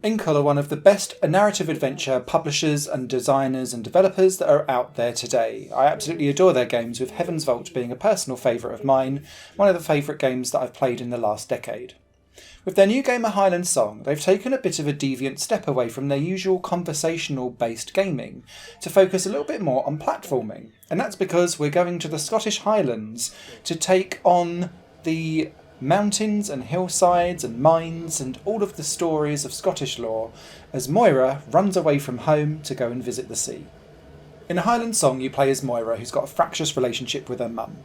Inkle are one of the best narrative adventure publishers and designers and developers that are out there today. I absolutely adore their games, with Heaven's Vault being a personal favourite of mine, one of the favourite games that I've played in the last decade. With their new game, Highland Song, they've taken a bit of a deviant step away from their usual conversational-based gaming to focus a little bit more on platforming. And that's because we're going to the Scottish Highlands to take on the mountains and hillsides and mines and all of the stories of Scottish lore as Moira runs away from home to go and visit the sea. In Highland Song, you play as Moira, who's got a fractious relationship with her mum.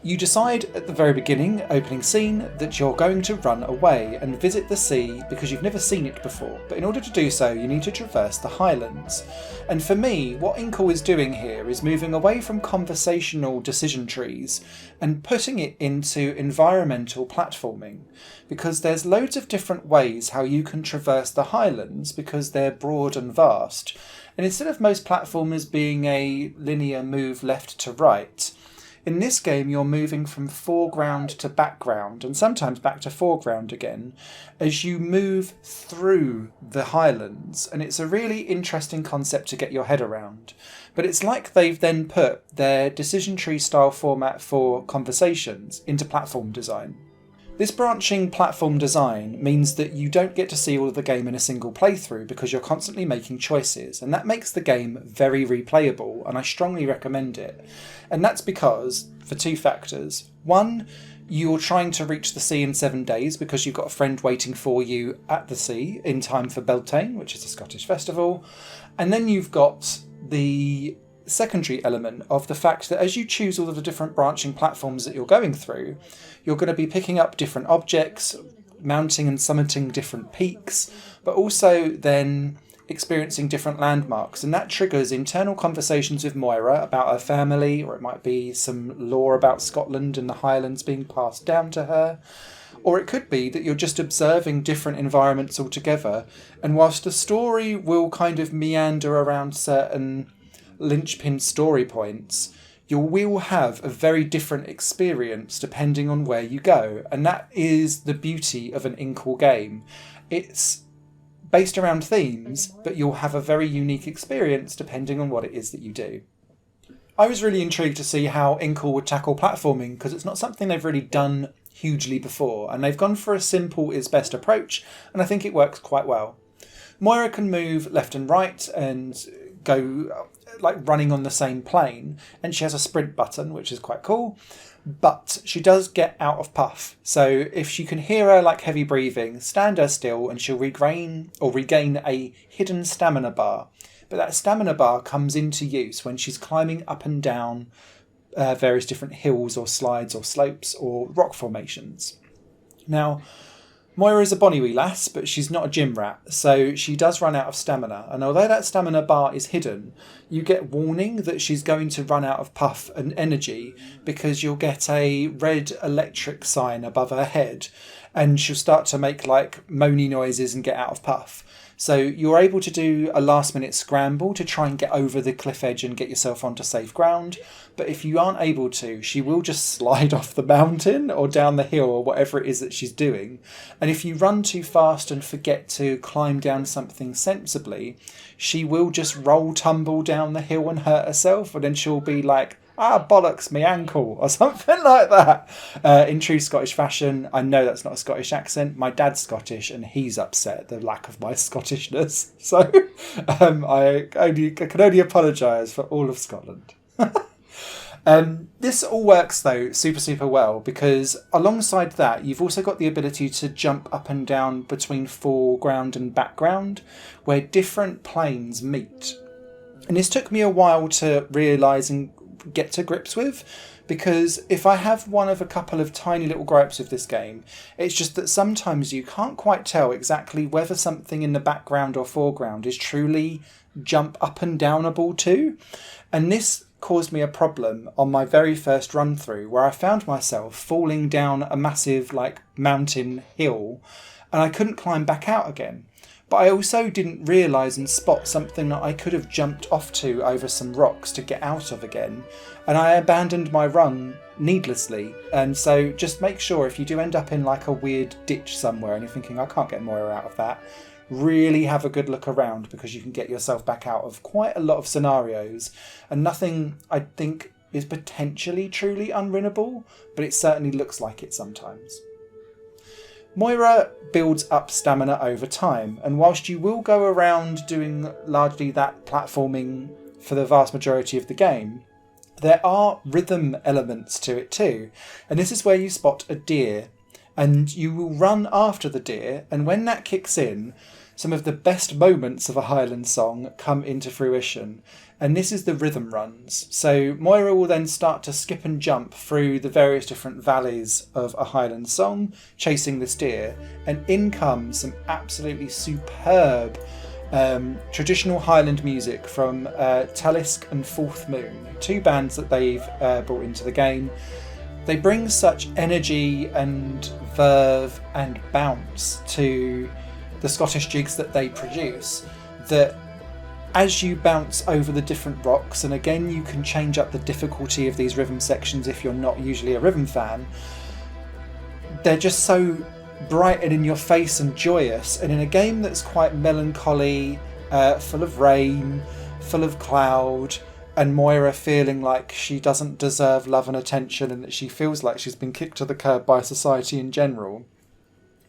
You decide at the very beginning, opening scene, that you're going to run away and visit the sea because you've never seen it before. But in order to do so, you need to traverse the Highlands. And for me, what Inkle is doing here is moving away from conversational decision trees and putting it into environmental platforming. Because there's loads of different ways how you can traverse the Highlands because they're broad and vast. And instead of most platformers being a linear move left to right, in this game, you're moving from foreground to background, and sometimes back to foreground again, as you move through the Highlands. And it's a really interesting concept to get your head around. But it's like they've then put their decision tree style format for conversations into platform design. This branching platform design means that you don't get to see all of the game in a single playthrough because you're constantly making choices, and that makes the game very replayable, and I strongly recommend it. And that's because, for two factors. One, you're trying to reach the sea in 7 days because you've got a friend waiting for you at the sea in time for Beltane, which is a Scottish festival. And then you've got the secondary element of the fact that as you choose all of the different branching platforms that you're going through, you're going to be picking up different objects, mounting and summiting different peaks, but also then experiencing different landmarks. And that triggers internal conversations with Moira about her family, or it might be some lore about Scotland and the Highlands being passed down to her. Or it could be that you're just observing different environments altogether. And whilst the story will kind of meander around certain linchpin story points, you will have a very different experience depending on where you go. And that is the beauty of an Inkle game. It's based around themes, but you'll have a very unique experience depending on what it is that you do. I was really intrigued to see how Inkle would tackle platforming because it's not something they've really done hugely before, and they've gone for a simple is best approach, and I think it works quite well. Moira can move left and right and go like running on the same plane, and she has a sprint button, which is quite cool, but she does get out of puff. So if you can hear her like heavy breathing, stand her still and she'll regain a hidden stamina bar. But that stamina bar comes into use when she's climbing up and down various different hills or slides or slopes or rock formations. Now, Moira is a bonny wee lass, but she's not a gym rat, so she does run out of stamina. And although that stamina bar is hidden, you get warning that she's going to run out of puff and energy because you'll get a red electric sign above her head and she'll start to make like moany noises and get out of puff. So you're able to do a last minute scramble to try and get over the cliff edge and get yourself onto safe ground. But if you aren't able to, she will just slide off the mountain or down the hill or whatever it is that she's doing. And if you run too fast and forget to climb down something sensibly, she will just roll tumble down the hill and hurt herself. And then she'll be like, bollocks, me ankle, or something like that. In true Scottish fashion. I know that's not a Scottish accent. My dad's Scottish and he's upset at the lack of my Scottishness. So I can only apologise for all of Scotland. This all works though super well because alongside that you've also got the ability to jump up and down between foreground and background where different planes meet. And this took me a while to realise and get to grips with, because if I have one of a couple of tiny little gripes with this game, it's just that sometimes you can't quite tell exactly whether something in the background or foreground is truly jump up and downable too. And this caused me a problem on my very first run through where I found myself falling down a massive like mountain hill and I couldn't climb back out again. But I also didn't realise and spot something that I could have jumped off to over some rocks to get out of again, and I abandoned my run needlessly. And so just make sure if you do end up in like a weird ditch somewhere and you're thinking, I can't get Moira out of that, really have a good look around, because you can get yourself back out of quite a lot of scenarios, and nothing I think is potentially truly unwinnable, but it certainly looks like it sometimes. Moira builds up stamina over time, and whilst you will go around doing largely that platforming for the vast majority of the game, there are rhythm elements to it too, and this is where you spot a deer, and you will run after the deer, and when that kicks in, some of the best moments of a Highland Song come into fruition, and this is the rhythm runs. So Moira will then start to skip and jump through the various different valleys of a Highland Song, chasing this deer, and in comes some absolutely superb traditional Highland music from Talisk and Fourth Moon, two bands that they've brought into the game. They bring such energy and verve and bounce to the Scottish jigs that they produce that as you bounce over the different rocks, and again you can change up the difficulty of these rhythm sections if you're not usually a rhythm fan, they're just so bright and in your face and joyous, and in a game that's quite melancholy, full of rain, full of cloud, and Moira feeling like she doesn't deserve love and attention, and that she feels like she's been kicked to the curb by society in general.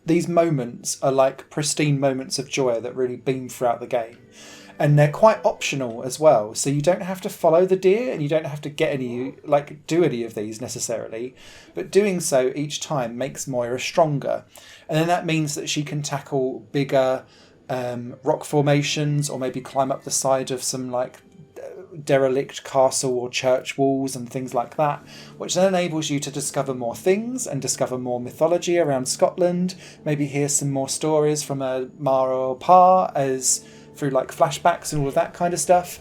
These moments are like pristine moments of joy that really beam throughout the game. And they're quite optional as well, so you don't have to follow the deer, and you don't have to do any of these necessarily, but doing so each time makes Moira stronger, and then that means that she can tackle bigger rock formations, or maybe climb up the side of some like derelict castle or church walls and things like that, which then enables you to discover more things and discover more mythology around Scotland, maybe hear some more stories from a Mara or Pa as through like flashbacks and all of that kind of stuff.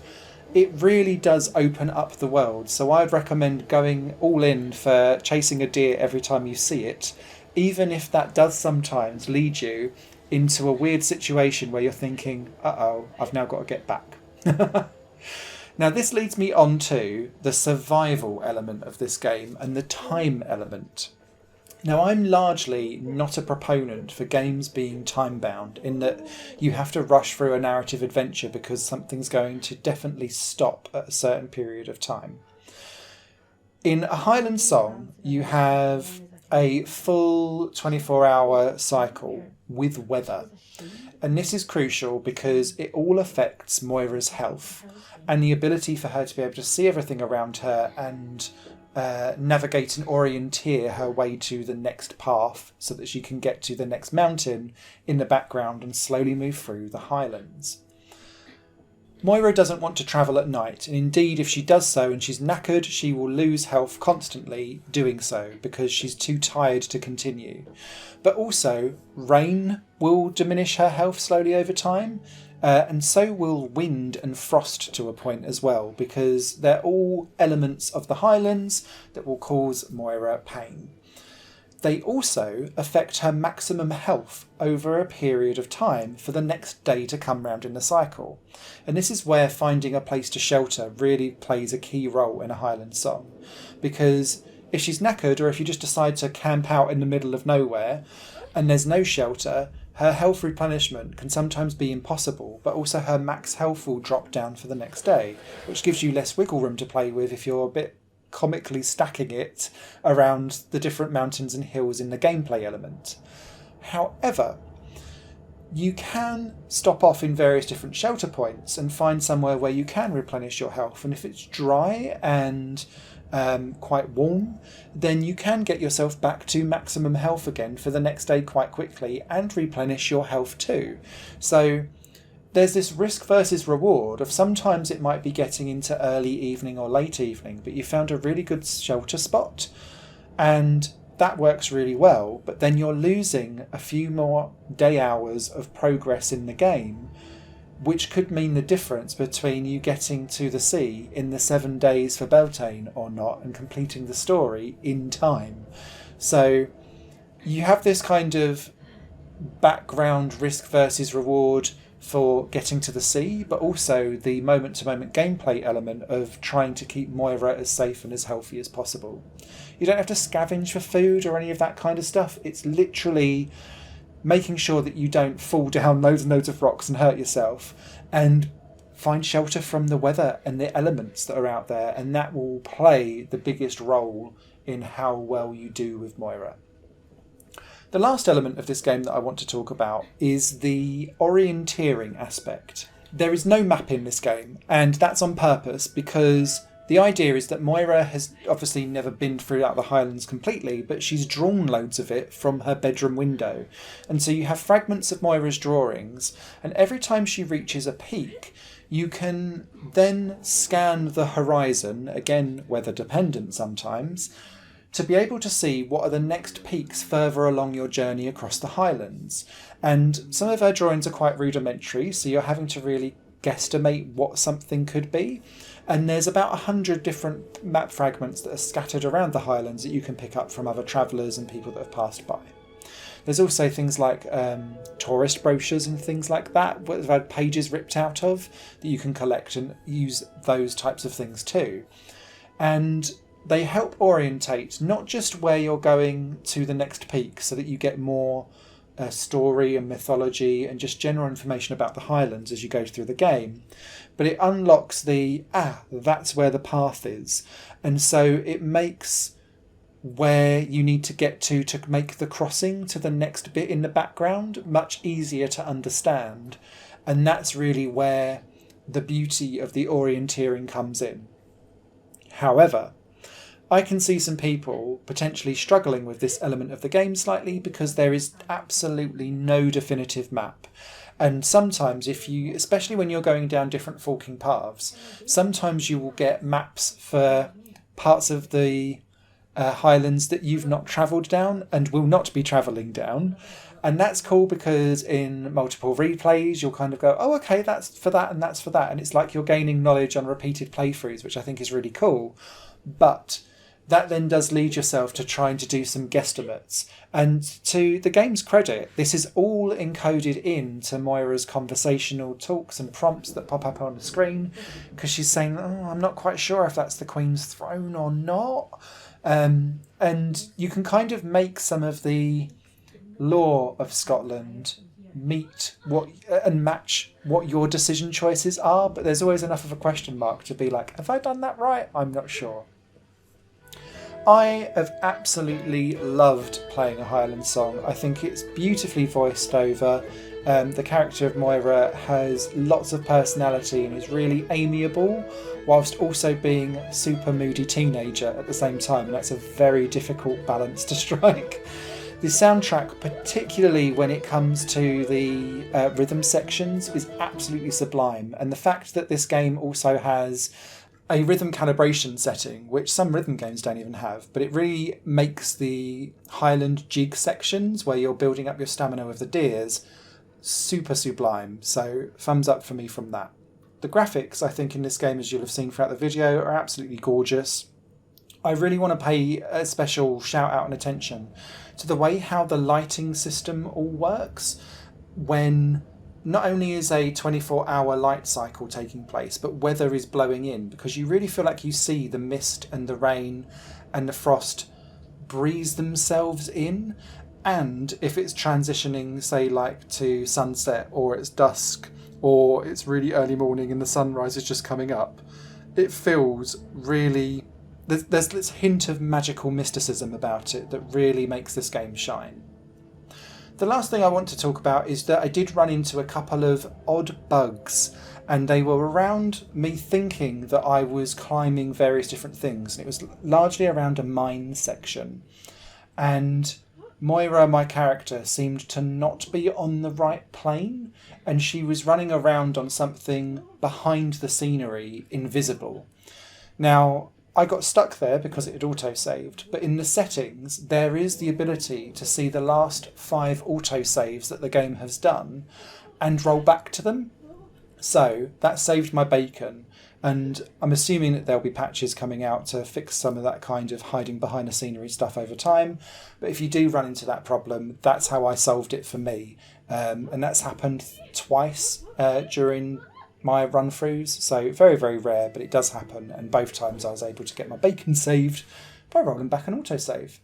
It really does open up the world, so I'd recommend going all in for chasing a deer every time you see it, even if that does sometimes lead you into a weird situation where you're thinking, uh-oh, I've now got to get back. Now this leads me on to the survival element of this game and the time element. Now, I'm largely not a proponent for games being time-bound, in that you have to rush through a narrative adventure because something's going to definitely stop at a certain period of time. In a Highland Song, you have a full 24-hour cycle with weather. And this is crucial because it all affects Moira's health and the ability for her to be able to see everything around her and navigate and orienteer her way to the next path so that she can get to the next mountain in the background and slowly move through the Highlands. Moira doesn't want to travel at night, and indeed if she does so and she's knackered, she will lose health constantly doing so because she's too tired to continue. But also, rain will diminish her health slowly over time, and so will wind and frost to a point as well, because they're all elements of the Highlands that will cause Moira pain. They also affect her maximum health over a period of time for the next day to come round in the cycle. And this is where finding a place to shelter really plays a key role in a Highland Song. Because if she's knackered, or if you just decide to camp out in the middle of nowhere and there's no shelter, her health replenishment can sometimes be impossible, but also her max health will drop down for the next day, which gives you less wiggle room to play with if you're a bit comically stacking it around the different mountains and hills in the gameplay element. However, you can stop off in various different shelter points and find somewhere where you can replenish your health, and if it's dry and quite warm, then you can get yourself back to maximum health again for the next day quite quickly and replenish your health too. So there's this risk versus reward of sometimes it might be getting into early evening or late evening, but you found a really good shelter spot and that works really well, but then you're losing a few more day hours of progress in the game, which could mean the difference between you getting to the sea in the 7 days for Beltane or not and completing the story in time. So you have this kind of background risk versus reward for getting to the sea, but also the moment-to-moment gameplay element of trying to keep Moira as safe and as healthy as possible. You don't have to scavenge for food or any of that kind of stuff. It's literally making sure that you don't fall down loads and loads of rocks and hurt yourself, and find shelter from the weather and the elements that are out there, and that will play the biggest role in how well you do with Moira. The last element of this game that I want to talk about is the orienteering aspect. There is no map in this game, and that's on purpose because the idea is that Moira has obviously never been throughout the Highlands completely, but she's drawn loads of it from her bedroom window. And so you have fragments of Moira's drawings, and every time she reaches a peak, you can then scan the horizon, again weather dependent sometimes, to be able to see what are the next peaks further along your journey across the Highlands. And some of her drawings are quite rudimentary, so you're having to really guesstimate what something could be. And there's about 100 different map fragments that are scattered around the Highlands that you can pick up from other travellers and people that have passed by. There's also things like tourist brochures and things like that that have had pages ripped out of that you can collect and use those types of things too. And they help orientate not just where you're going to the next peak so that you get more story and mythology and just general information about the Highlands as you go through the game, but it unlocks that's where the path is. And so it makes where you need to get to make the crossing to the next bit in the background much easier to understand. And that's really where the beauty of the orienteering comes in. However, I can see some people potentially struggling with this element of the game slightly because there is absolutely no definitive map. And sometimes especially when you're going down different forking paths, sometimes you will get maps for parts of the Highlands that you've not travelled down and will not be travelling down. And that's cool because in multiple replays, you'll kind of go, oh, okay, that's for that and that's for that. And it's like you're gaining knowledge on repeated playthroughs, which I think is really cool. But that then does lead yourself to trying to do some guesstimates. And to the game's credit, this is all encoded into Moira's conversational talks and prompts that pop up on the screen, because she's saying, oh, I'm not quite sure if that's the Queen's throne or not. And you can kind of make some of the lore of Scotland meet and match what your decision choices are, but there's always enough of a question mark to be like, have I done that right? I'm not sure. I have absolutely loved playing a Highland Song. I think it's beautifully voiced over. The character of Moira has lots of personality and is really amiable, whilst also being a super moody teenager at the same time. And that's a very difficult balance to strike. The soundtrack, particularly when it comes to the rhythm sections, is absolutely sublime. And the fact that this game also has a rhythm calibration setting, which some rhythm games don't even have, but it really makes the Highland jig sections where you're building up your stamina with the deers super sublime. So thumbs up for me from that. The graphics, I think, in this game, as you'll have seen throughout the video, are absolutely gorgeous. I really want to pay a special shout out and attention to the way how the lighting system all works when not only is a 24-hour light cycle taking place, but weather is blowing in, because you really feel like you see the mist and the rain and the frost breeze themselves in. And if it's transitioning, say, like to sunset, or it's dusk, or it's really early morning and the sunrise is just coming up, it feels really... There's this hint of magical mysticism about it that really makes this game shine. The last thing I want to talk about is that I did run into a couple of odd bugs, and they were around me thinking that I was climbing various different things, and it was largely around a mine section. And Moira, my character, seemed to not be on the right plane, and she was running around on something behind the scenery, invisible. Now, I got stuck there because it had auto-saved, but in the settings there is the ability to see the last 5 auto-saves that the game has done and roll back to them. So that saved my bacon, and I'm assuming that there'll be patches coming out to fix some of that kind of hiding behind the scenery stuff over time. But if you do run into that problem, that's how I solved it for me. And that's happened twice during my run-throughs, so very, very rare, but it does happen, and both times I was able to get my bacon saved by rolling back an autosave.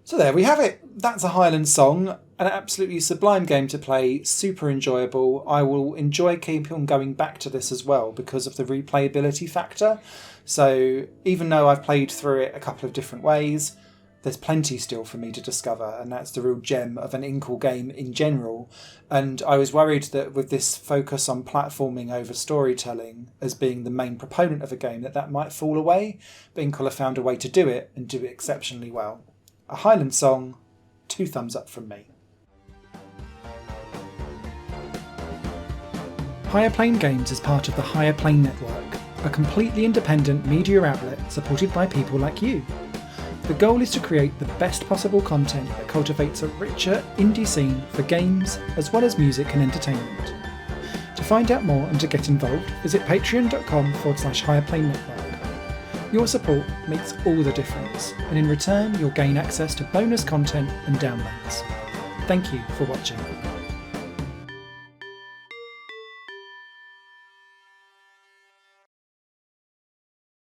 So there we have it. That's a Highland Song, an absolutely sublime game to play, super enjoyable. I will enjoy keeping on going back to this as well because of the replayability factor. So even though I've played through it a couple of different ways, there's plenty still for me to discover, and that's the real gem of an Inkle game in general. And I was worried that with this focus on platforming over storytelling as being the main proponent of a game, that might fall away, but Inkle have found a way to do it, and do it exceptionally well. A Highland Song, 2 thumbs up from me. Higher Plane Games is part of the Higher Plane Network, a completely independent media outlet supported by people like you. The goal is to create the best possible content that cultivates a richer indie scene for games as well as music and entertainment. To find out more and to get involved, visit patreon.com/higherplane-network. Your support makes all the difference, and in return you'll gain access to bonus content and downloads. Thank you for watching.